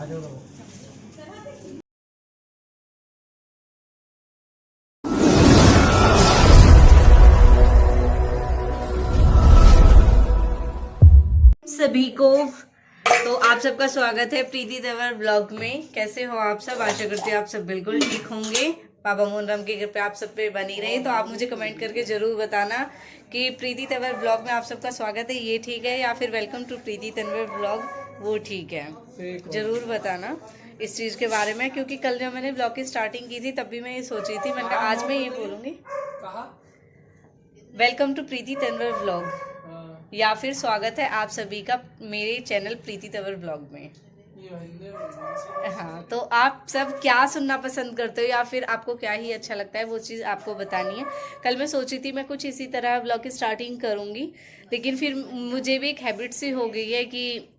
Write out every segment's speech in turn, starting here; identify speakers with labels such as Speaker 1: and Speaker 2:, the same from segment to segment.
Speaker 1: सभी को तो आप सबका स्वागत है प्रीति तंवर ब्लॉग में। कैसे हो आप सब? आशा करती हूँ आप सब बिल्कुल ठीक होंगे। बाबा मोहनराम की कृपा आप सब पे बनी रही। तो आप मुझे कमेंट करके जरूर बताना कि प्रीति तंवर ब्लॉग में आप सबका स्वागत है ये ठीक है, या फिर welcome to Preeti Tanwar blog वो ठीक है। जरूर बताना इस चीज के बारे में, क्योंकि कल जब मैंने ब्लॉग की स्टार्टिंग की थी तब भी मैं ये सोची थी, मैंने कहा आज मैं ये बोलूंगी welcome to Preeti Tanwar blog, या फिर स्वागत है आप सभी का मेरे चैनल प्रीति तंवर ब्लॉग में। हाँ, तो आप सब क्या सुनना पसंद करते हो या फिर आपको क्या ही अच्छा लगता है वो चीज़ आपको बतानी है। कल मैं सोची थी मैं कुछ इसी तरह ब्लॉग की स्टार्टिंग करूँगी, लेकिन फिर मुझे भी एक हैबिट सी हो गई है कि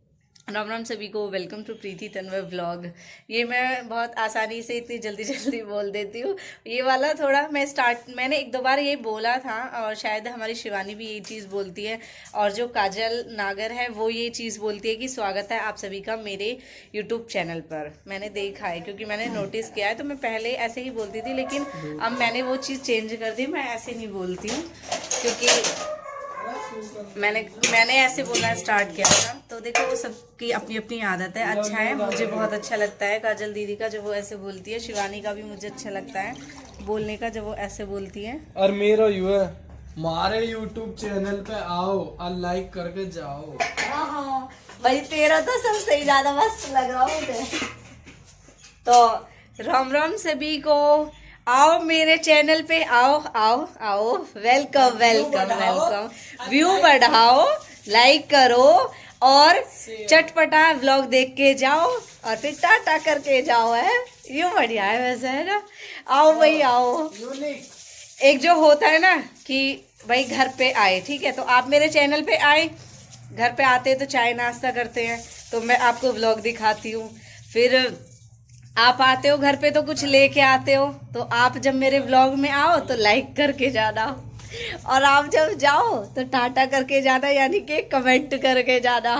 Speaker 1: राम राम सभी को, welcome to Preeti Tanwar blog. ये मैं बहुत आसानी से इतनी जल्दी जल्दी बोल देती हूँ। ये वाला थोड़ा मैंने एक दो बार ये बोला था, और शायद हमारी शिवानी भी ये चीज़ बोलती है, और जो काजल नागर है वो ये चीज़ बोलती है कि स्वागत है आप सभी का मेरे यूट्यूब चैनल पर। मैंने देखा है, क्योंकि मैंने नोटिस किया है। तो मैं पहले ऐसे ही बोलती थी, लेकिन अब मैंने वो चीज़ चेंज कर दी। मैं ऐसे नहीं बोलती हूँ, क्योंकि मैंने ऐसे बोलना स्टार्ट किया था। तो देखो वो सबकी अपनी अपनी आदत है। अच्छा है, मुझे बहुत अच्छा लगता है काजल दीदी का जब वो ऐसे बोलती है। शिवानी का भी मुझे अच्छा लगता है बोलने का जब वो ऐसे बोलती है।
Speaker 2: और मेरा यू है, हमारे YouTube चैनल पे आओ और लाइक करके जाओ।
Speaker 1: हाँ भाई, तेरा तो सबसे ज्यादा मस्त लग रहा मुझे। तो राम राम सभी को, आओ मेरे चैनल पे, आओ आओ आओ, वेलकम वेलकम वेलकम। व्यू बढ़ाओ, लाइक करो और चटपटा व्लॉग देख के जाओ, और फिर टाटा करके जाओ। है यूं बढ़िया है वैसे, है ना? आओ भाई आओ। एक जो होता है ना कि भाई घर पे आए, ठीक है, तो आप मेरे चैनल पे आए, घर पे आते हैं तो चाय नाश्ता करते हैं, तो मैं आपको व्लॉग दिखाती हूँ। फिर आप आते हो घर पे तो कुछ लेके आते हो, तो आप जब मेरे व्लॉग में आओ तो लाइक करके जाना, और आप जब जाओ तो टाटा करके जाना, यानी कि कमेंट करके जाना।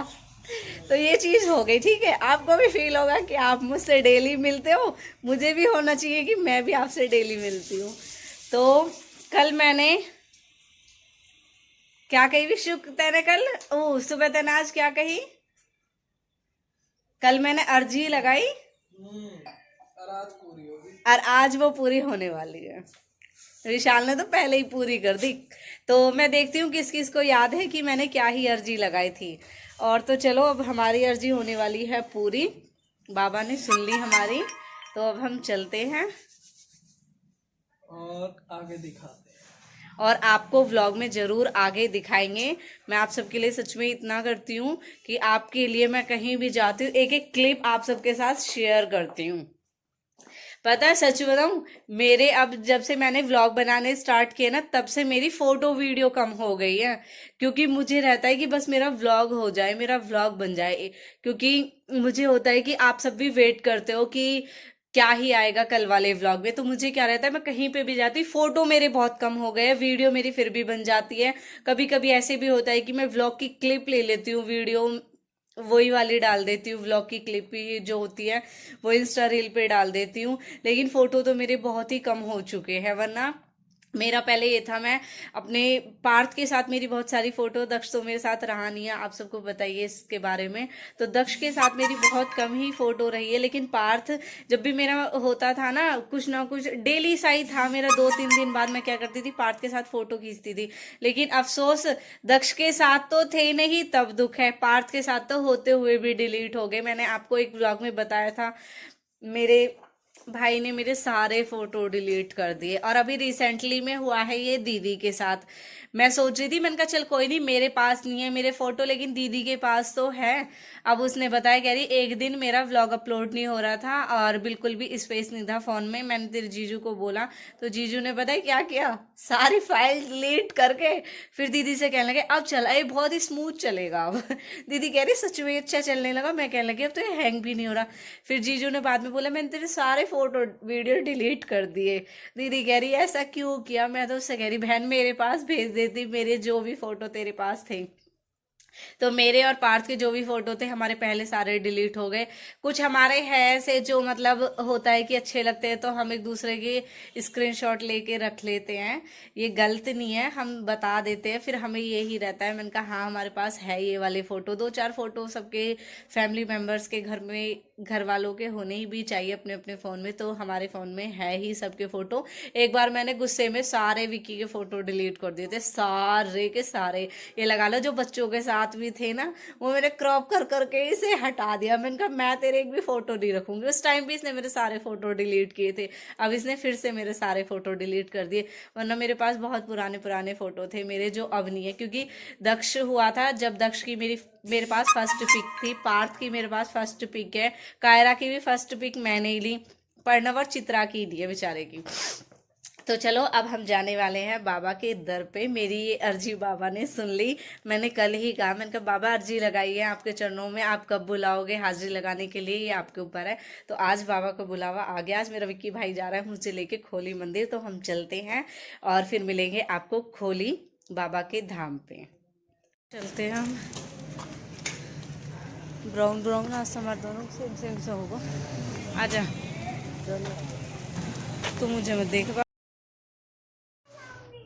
Speaker 1: तो ये चीज़ हो गई, ठीक है। आपको भी फील होगा कि आप मुझसे डेली मिलते हो, मुझे भी होना चाहिए कि मैं भी आपसे डेली मिलती हूँ। तो कल मैंने क्या कही विशु, तेने कल सुबह तेने आज क्या कही? कल मैंने अर्जी लगाई और आज वो पूरी होने वाली है। विशाल ने तो पहले ही पूरी कर दी। तो मैं देखती हूँ किस किस को याद है कि मैंने क्या ही अर्जी लगाई थी। और तो चलो, अब हमारी अर्जी होने वाली है पूरी। बाबा ने सुन ली हमारी, तो अब हम चलते हैं
Speaker 2: और आगे दिखाते हैं,
Speaker 1: और आपको व्लॉग में ज़रूर आगे दिखाएंगे। मैं आप सबके लिए सच में इतना करती हूँ कि आपके लिए मैं कहीं भी जाती हूँ एक एक क्लिप आप सबके साथ शेयर करती हूँ। पता है, सच बताऊं, मेरे अब जब से मैंने व्लॉग बनाने स्टार्ट किए ना, तब से मेरी फोटो वीडियो कम हो गई है, क्योंकि मुझे रहता है कि बस मेरा व्लॉग हो जाए, मेरा व्लॉग बन जाए। क्योंकि मुझे होता है कि आप सब भी वेट करते हो कि क्या ही आएगा कल वाले व्लॉग में। तो मुझे क्या रहता है, मैं कहीं पे भी जाती, फोटो मेरे बहुत कम हो गए हैं, वीडियो मेरी फिर भी बन जाती है। कभी कभी ऐसे भी होता है कि मैं व्लॉग की क्लिप ले लेती हूँ, वीडियो वही वाली डाल देती हूँ, व्लॉग की क्लिप ही जो होती है वो इंस्टा रील पे डाल देती हूँ। लेकिन फोटो तो मेरे बहुत ही कम हो चुके हैं। वरना मेरा पहले ये था, मैं अपने पार्थ के साथ मेरी बहुत सारी फोटो, दक्ष तो मेरे साथ रहा नहीं है, आप सबको बताइए इसके बारे में। तो दक्ष के साथ मेरी बहुत कम ही फोटो रही है, लेकिन पार्थ जब भी मेरा होता था ना कुछ डेली सा ही था मेरा, 2-3 दिन बाद मैं क्या करती थी, पार्थ के साथ फोटो खींचती थी। लेकिन अफसोस, दक्ष के साथ तो थे नहीं तब दुख है, पार्थ के साथ तो होते हुए भी डिलीट हो गए। मैंने आपको एक व्लॉग में बताया था, मेरे भाई ने मेरे सारे फोटो डिलीट कर दिए। और अभी रिसेंटली में हुआ है ये दीदी के साथ। मैं सोच रही थी, मैंने कहा चल कोई नहीं, मेरे पास नहीं है मेरे फोटो, लेकिन दीदी के पास तो है। अब उसने बताया, कह रही एक दिन मेरा व्लॉग अपलोड नहीं हो रहा था और बिल्कुल भी स्पेस नहीं था फोन में। मैंने तेरे जीजू को बोला, तो जीजू ने पता है क्या किया, सारी फाइल डिलीट करके फिर दीदी से कहने लगे अब चला, ये बहुत ही स्मूथ चलेगा अब। दीदी कह रही सच में अच्छा चलने लगा। मैं कहने लगी अब तो ये हैंग भी नहीं हो रहा। फिर जीजू ने बाद में बोला मैंने तेरे सारे फोटो वीडियो डिलीट कर दिए। दीदी कह रही ऐसा क्यों किया? मैं तो उससे कह रही बहन मेरे पास भेज देती मेरे जो भी फोटो तेरे पास थे। तो मेरे और पार्थ के जो भी फोटो थे हमारे पहले सारे डिलीट हो गए। कुछ हमारे हैं ऐसे जो मतलब होता है कि अच्छे लगते हैं तो हम एक दूसरे के स्क्रीनशॉट लेके रख लेते हैं। ये गलत नहीं है, हम बता देते हैं, फिर हमें यही रहता है। मैंने कहा हाँ हमारे पास है ये वाले फोटो, 2-4 फोटो सबके फैमिली मेम्बर्स के घर में, घर वालों के होने ही भी चाहिए अपने अपने फ़ोन में। तो हमारे फ़ोन में है ही सबके फ़ोटो। एक बार मैंने गुस्से में सारे विक्की के फ़ोटो डिलीट कर दिए थे, सारे के सारे। ये लगा लो जो बच्चों के साथ भी थे ना, वो मैंने क्रॉप कर करके इसे हटा दिया। मैंने कहा मैं तेरे एक भी फ़ोटो नहीं रखूंगी। उस टाइम भी इसने मेरे सारे फ़ोटो डिलीट किए थे, अब इसने फिर से मेरे सारे फ़ोटो डिलीट कर दिए। वरना मेरे पास बहुत पुराने पुराने फ़ोटो थे मेरे, जो अब नहीं है। क्योंकि दक्ष हुआ था जब दक्ष की मेरे पास फर्स्ट पिक थी, पार्थ की मेरे पास फर्स्ट पिक है, कायरा की भी फर्स्ट पिक मैंने ही ली, प्रणव और चित्रा की ली है बेचारे की। तो चलो अब हम जाने वाले हैं बाबा के दर पे। मेरी ये अर्जी बाबा ने सुन ली। मैंने कल ही कहा, मैंने कहा बाबा अर्जी लगाई है आपके चरणों में, आप कब बुलाओगे हाजिरी लगाने के लिए, ये आपके ऊपर है। तो आज बाबा का बुलावा आ गया। आज मेरा विक्की भाई जा रहा है मुझे लेके खोली मंदिर, तो हम चलते हैं और फिर मिलेंगे आपको खोली बाबा के धाम पे। चलते हैं हम। ब्राउन ब्राउन नाश्ता हमारे दोनों सेम सेम सा होगा। आजा तू मुझे मत देख।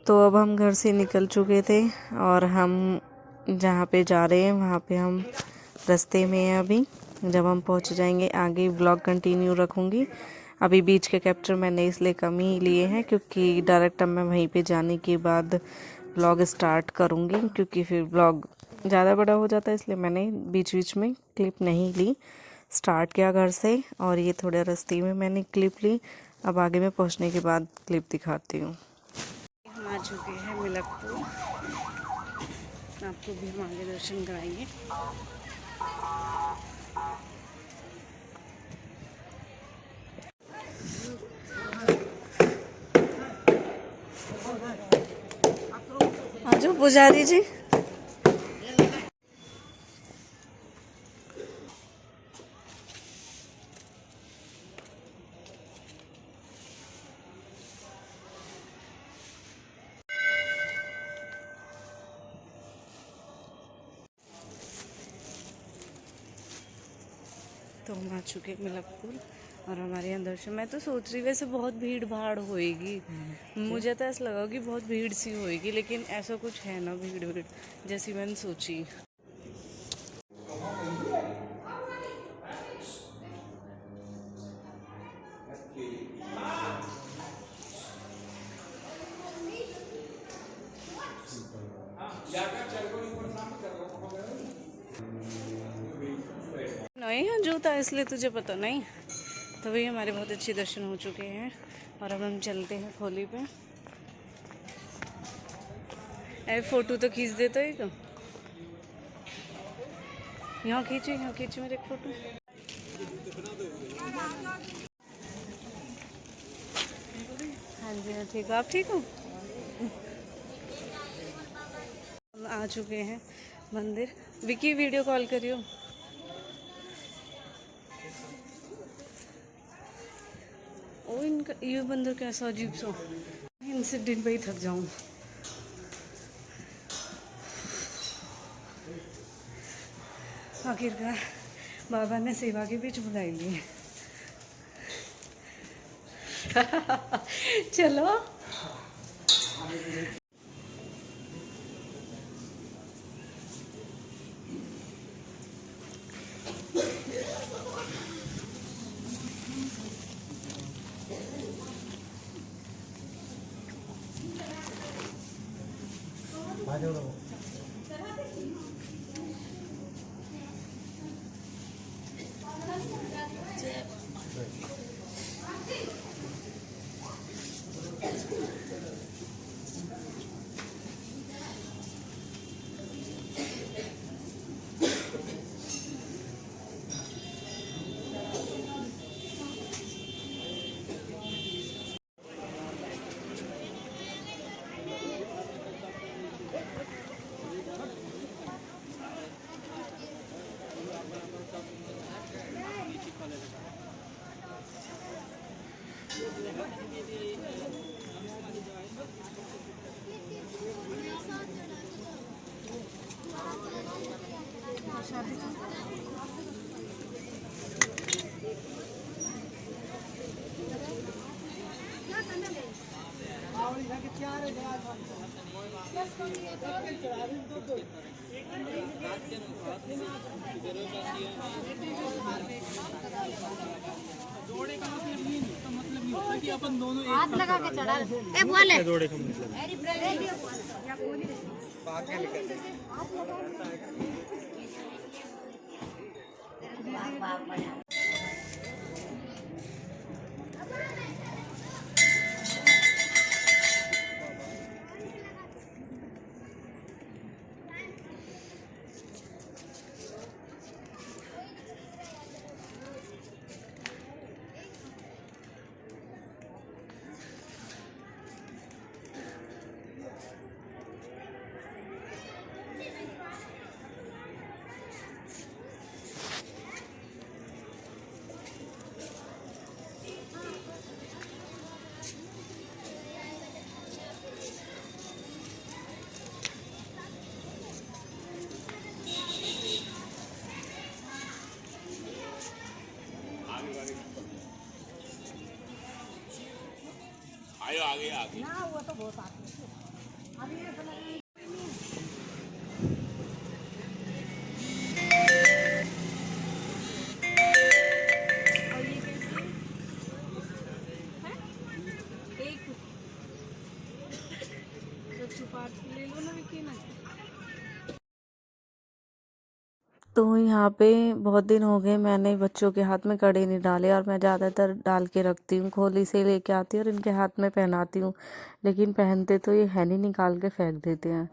Speaker 1: तो अब हम घर से निकल चुके थे और हम जहाँ पे जा रहे हैं वहाँ पे हम रास्ते में हैं अभी। जब हम पहुँच जाएंगे आगे व्लॉग कंटिन्यू रखूँगी। अभी बीच के कैप्चर मैंने इसलिए कम ही लिए हैं क्योंकि डायरेक्ट अब मैं वहीं पे जाने के बाद व्लॉग स्टार्ट करूँगी, क्योंकि फिर व्लॉग ज़्यादा बड़ा हो जाता है, इसलिए मैंने बीच बीच में क्लिप नहीं ली। स्टार्ट किया घर से और ये थोड़े रास्ते में मैंने क्लिप ली। अब आगे में पहुँचने के बाद क्लिप दिखाती हूँ। हम आ चुके हैं मिलकपुर, आपको भी हम आगे दर्शन कराएंगे। आ जाओ पुजारी जी। तो हम आ चुके हैं मिलकपुर और हमारे यहाँ दर्शन। मैं तो सोच रही वैसे बहुत भीड़ भाड़ होएगी, मुझे तो ऐसा लगा कि बहुत भीड़ सी होएगी, लेकिन ऐसा कुछ है ना भीड़ भीड़ जैसी मैंने सोची। नहीं है जूता इसलिए तुझे पता नहीं। तो वही हमारे बहुत अच्छे दर्शन हो चुके हैं और अब हम चलते हैं खोली पे। अरे फोटो तो खींच देता है तो यहाँ खींचे मेरे फोटो। हाँ जी हाँ ठीक हो, आप ठीक हो। हम आ चुके हैं मंदिर। विकी वीडियो कॉल करियो। ओ इनका ये बंदर कैसा अजीब सा, इनसे दिन पे ही थक जाऊं। आखिरकार बाबा ने सेवा के बीच बुलाई ली। चलो
Speaker 3: हाथ लगा के चढ़ा ए बोले
Speaker 4: आयो आगे आगे
Speaker 3: ना वो तो बहुत आती है अभी ये बना और ये कैसे है एक तो छुपा ले लो ना विकी ना
Speaker 1: तो यहाँ पे बहुत दिन हो गए मैंने बच्चों के हाथ में कड़े नहीं डाले, और मैं ज़्यादातर डाल के रखती हूँ, खोली से लेके आती हूँ और इनके हाथ में पहनाती हूँ, लेकिन पहनते तो ये है नहीं, निकाल के फेंक देते हैं।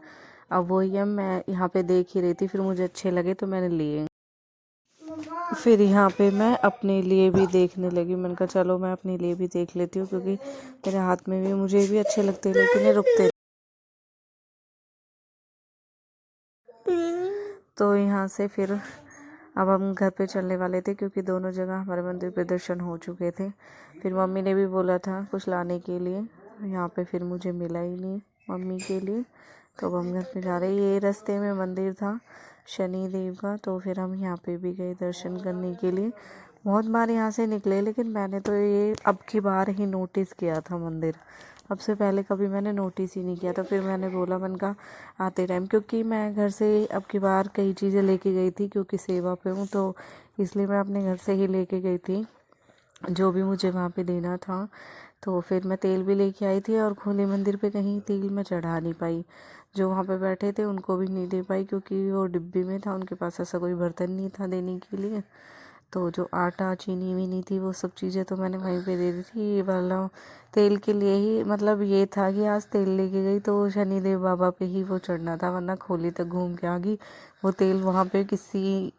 Speaker 1: अब वही है, मैं यहाँ पे देख ही रही थी, फिर मुझे अच्छे लगे तो मैंने लिए। फिर यहाँ पे मैं अपने लिए भी देखने लगी, मैंने कहा चलो मैं अपने लिए भी देख लेती हूँ, क्योंकि मेरे हाथ में भी मुझे भी अच्छे लगते हैं, लेकिन ये रुकते। तो यहाँ से फिर अब हम घर पे चलने वाले थे, क्योंकि दोनों जगह हमारे मंदिर पे दर्शन हो चुके थे। फिर मम्मी ने भी बोला था कुछ लाने के लिए, यहाँ पे फिर मुझे मिला ही नहीं मम्मी के लिए, तो अब हम घर पे जा रहे। ये रास्ते में मंदिर था शनि देव का, तो फिर हम यहाँ पे भी गए दर्शन करने के लिए। बहुत बार यहाँ से निकले, लेकिन मैंने तो ये अब की बार ही नोटिस किया था मंदिर, अब से पहले कभी मैंने नोटिस ही नहीं किया था। फिर मैंने बोला मन का आते टाइम, क्योंकि मैं घर से अब की बार कई चीज़ें लेके गई थी, क्योंकि सेवा पे हूँ, तो इसलिए मैं अपने घर से ही लेके गई थी जो भी मुझे वहाँ पे देना था। तो फिर मैं तेल भी लेके आई थी, और खुले मंदिर पे कहीं तेल मैं चढ़ा नहीं पाई, जो वहाँ पे बैठे थे उनको भी नहीं दे पाई, क्योंकि वो डिब्बी में था, उनके पास ऐसा कोई बर्तन नहीं था देने के लिए। तो जो आटा चीनी वीनी थी वो सब चीज़ें तो मैंने वहीं पे दे दी थी। ये वाला तेल के लिए ही, मतलब ये था कि आज तेल लेके गई तो शनिदेव बाबा पे ही वो चढ़ना था, वरना खोली तक घूम के आ गई। वो तेल वहाँ पे किसी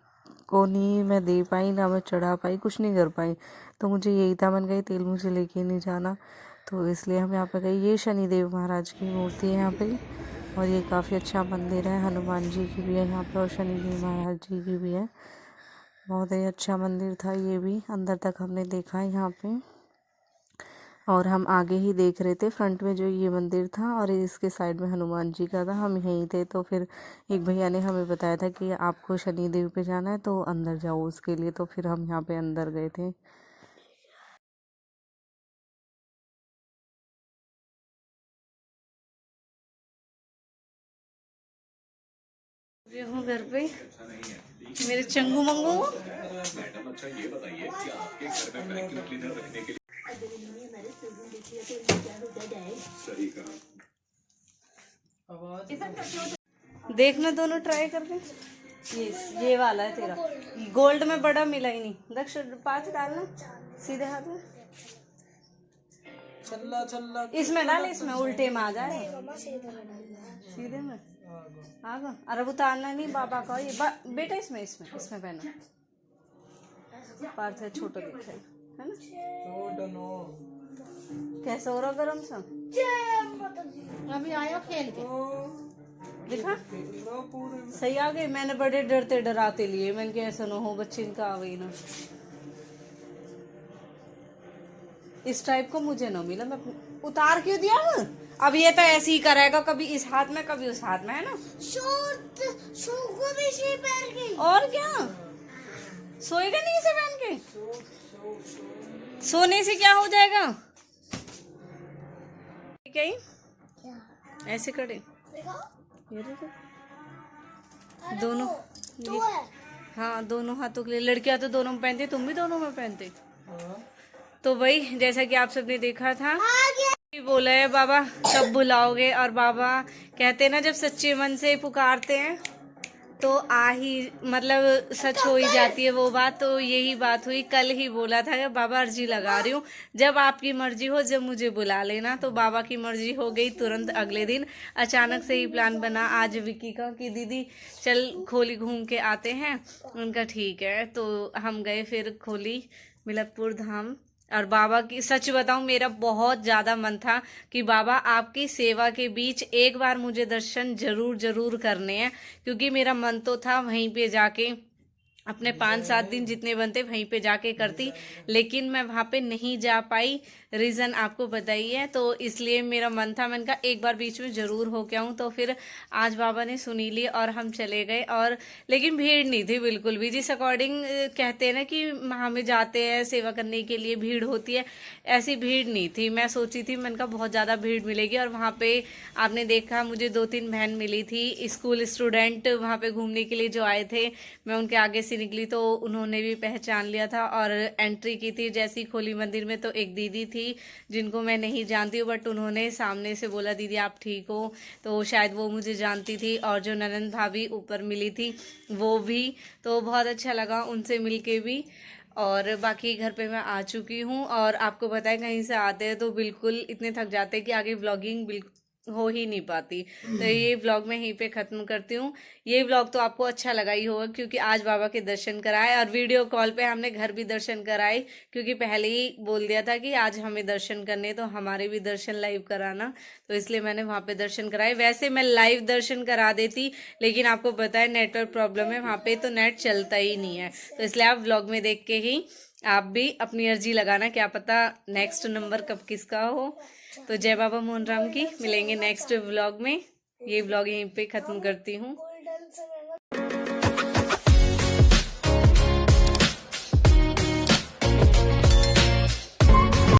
Speaker 1: को नहीं मैं दे पाई, ना मैं चढ़ा पाई, कुछ नहीं कर पाई। तो मुझे यही था, मन गई तेल मुझे लेके नहीं जाना, तो इसलिए हम यहाँ पे गए। ये शनिदेव महाराज की मूर्ति है यहाँ पे, और ये काफ़ी अच्छा मंदिर है, हनुमान जी की भी है यहाँ पे और शनिदेव महाराज जी की भी है। बहुत ही अच्छा मंदिर था ये भी, अंदर तक हमने देखा है यहाँ पे, और हम आगे ही देख रहे थे। फ्रंट में जो ये मंदिर था और इसके साइड में हनुमान जी का था, हम यहीं थे। तो फिर एक भैया ने हमें बताया था कि आपको शनिदेव पे जाना है तो अंदर जाओ उसके लिए, तो फिर हम यहाँ पे अंदर गए थे। ये हूँ घर पे, मेरे चंगू मंगू। देखना दोनों ट्राई करके। ये वाला है तेरा, गोल्ड में बड़ा मिला ही नहीं। दक्ष 5 डालना सीधे हाथ में,
Speaker 2: चल्ला चल्ला
Speaker 1: इसमें डाल, इसमें उल्टे में आ जाए, सीधे में आ गया। अरे उतारना नहीं बाबा का, ये बेटा इसमें इसमें इसमें पहना, पार्थ है छोटा दिख रहा है ना।
Speaker 2: छोड़ नो
Speaker 1: कैसा हो रहा गरम सा,
Speaker 3: अभी आयो खेल के
Speaker 1: दिखा
Speaker 2: पूरे
Speaker 1: सही आ गए। मैंने बड़े डरते डराते लिए, मैंने कहा ऐसा ना हो बच्चे इनका आ गई ना। इस टाइप को मुझे ना मिला, मैं उतार क्यों दिया। अब ये तो ऐसे ही करेगा, कभी इस हाथ में कभी उस हाथ में, है ना।
Speaker 3: भी इसी पहन के।
Speaker 1: और क्या, सोएगा नहीं इसे पहन के? सोने से क्या हो जाएगा? क्या ही? ऐसे करे ये देखो। दोनों हाँ, दोनों हाथों के लिए। लड़कियां तो दोनों में पहनती, तुम भी दोनों में पहनते। तो वही जैसा कि आप सबने देखा था, बोला है बाबा कब बुलाओगे, और बाबा कहते हैं ना जब सच्चे मन से पुकारते हैं तो आ ही मतलब सच हो ही जाती है वो बात। तो यही बात हुई, कल ही बोला था कि बाबा अर्जी लगा रही हूँ, जब आपकी मर्जी हो जब मुझे बुला लेना। तो बाबा की मर्जी हो गई, तुरंत अगले दिन अचानक से ही प्लान बना आज विक्की का कि दीदी चल खोली घूम के आते हैं। उनका ठीक है, तो हम गए फिर खोली मिलकपुर धाम। और बाबा की सच बताऊं, मेरा बहुत ज़्यादा मन था कि बाबा आपकी सेवा के बीच एक बार मुझे दर्शन जरूर करने हैं, क्योंकि मेरा मन तो था वहीं पे जाके अपने 5-7 दिन जितने बनते वहीं पे जाके करती, लेकिन मैं वहाँ पे नहीं जा पाई। रीज़न आपको बताइए, तो इसलिए मेरा मन था, मैंने कहा एक बार बीच में ज़रूर हो के आऊँ। तो फिर आज बाबा ने सुनी ली और हम चले गए। और लेकिन भीड़ नहीं थी बिल्कुल भी, जिस अकॉर्डिंग कहते हैं ना कि हमें जाते हैं सेवा करने के लिए भीड़ होती है, ऐसी भीड़ नहीं थी। मैं सोची थी, मैंने कहा बहुत ज़्यादा भीड़ मिलेगी। और वहाँ पे आपने देखा मुझे 2-3 बहन मिली थी, स्कूल स्टूडेंट वहाँ पे घूमने के लिए जो आए थे। मैं उनके आगे से निकली तो उन्होंने भी पहचान लिया था और एंट्री की थी। जैसी खोली मंदिर में तो एक दीदी थी जिनको मैं नहीं जानती हूँ, बट उन्होंने सामने से बोला दीदी आप ठीक हो, तो शायद वो मुझे जानती थी। और जो ननंद भाभी ऊपर मिली थी वो भी, तो बहुत अच्छा लगा उनसे मिलके भी। और बाकी घर पे मैं आ चुकी हूँ। और आपको पता है कहीं से आते हैं तो बिल्कुल इतने थक जाते हैं कि आगे व्लॉगिंग बिल्कुल हो ही नहीं पाती। तो ये व्लॉग मैं यहीं पे ख़त्म करती हूँ। ये व्लॉग तो आपको अच्छा लगा ही होगा, क्योंकि आज बाबा के दर्शन कराए और वीडियो कॉल पे हमने घर भी दर्शन कराए, क्योंकि पहले ही बोल दिया था कि आज हमें दर्शन करने, तो हमारे भी दर्शन लाइव कराना, तो इसलिए मैंने वहाँ पे दर्शन कराए। वैसे मैं लाइव दर्शन करा देती, लेकिन आपको पता है नेटवर्क प्रॉब्लम है वहाँ पे, तो नेट चलता ही नहीं है। तो इसलिए आप व्लॉग में देख के ही आप भी अपनी अर्जी लगाना, क्या पता नेक्स्ट नंबर कब किसका हो। तो जय बाबा मोहन राम की, मिलेंगे नेक्स्ट व्लॉग में। ये व्लॉग यहीं पे ख़त्म करती हूँ।